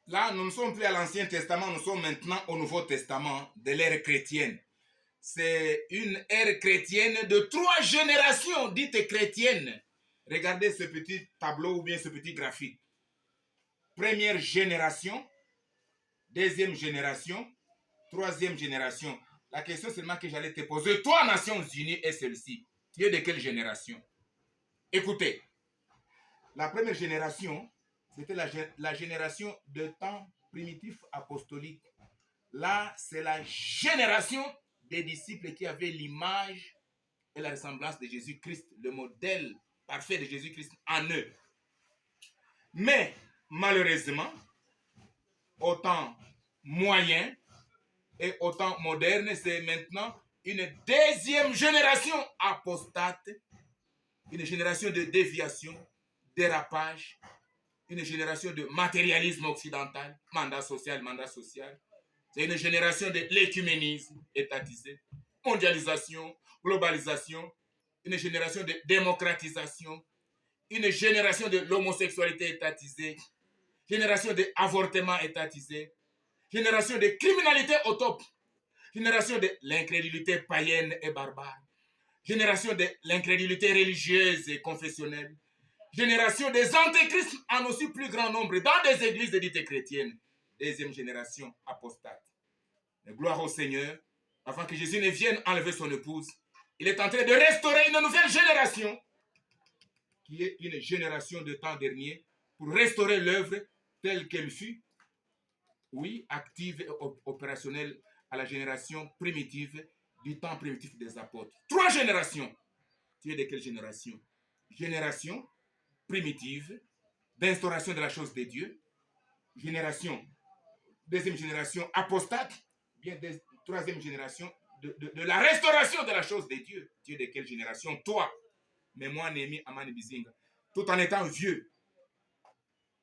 Là, nous ne sommes plus à l'Ancien Testament, nous sommes maintenant au Nouveau Testament de l'ère chrétienne. C'est une ère chrétienne de 3 générations dites chrétiennes. Regardez ce petit tableau ou bien ce petit graphique. Première génération, deuxième génération, troisième génération. La question seulement que j'allais te poser, toi, Nations Unies, est celle-ci. Tu es de quelle génération? Écoutez, la première génération, c'était la génération de temps primitif apostolique. Là, c'est la génération des disciples qui avaient l'image et la ressemblance de Jésus-Christ, le modèle parfait de Jésus-Christ en eux. Mais, malheureusement, au temps moyen et au temps moderne, c'est maintenant une deuxième génération apostate, une génération de déviation, dérapage, une génération de matérialisme occidental, mandat social. C'est une génération de l'écuménisme étatisé, mondialisation, globalisation, une génération de démocratisation, une génération de l'homosexualité étatisée, génération de avortement étatisé, génération de criminalité au top, génération de l'incrédulité païenne et barbare, génération de l'incrédulité religieuse et confessionnelle, génération des antéchrists en aussi plus grand nombre dans des églises dites chrétiennes, deuxième génération apostate. Mais gloire au Seigneur, avant que Jésus ne vienne enlever son épouse, il est en train de restaurer une nouvelle génération, qui est une génération de temps dernier, pour restaurer l'œuvre telle qu'elle fut, oui, active et opérationnelle à la génération primitive, du temps primitif des apôtres. 3 générations. Tu es de quelle génération? Génération primitive, d'instauration de la chose de Dieu, deuxième génération apostate, bien troisième génération de la restauration de la chose de Dieu. Tu es de quelle génération? Toi, mais moi, Némi Amani Bizinga, tout en étant vieux,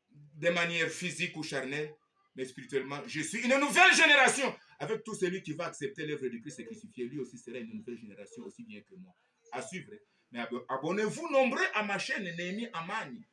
de manière physique ou charnelle, mais spirituellement, je suis une nouvelle génération. Avec tout celui qui va accepter l'œuvre de Christ et crucifié, lui aussi sera une nouvelle génération aussi bien que moi. À suivre. Mais abonnez-vous nombreux à ma chaîne Némi Amani.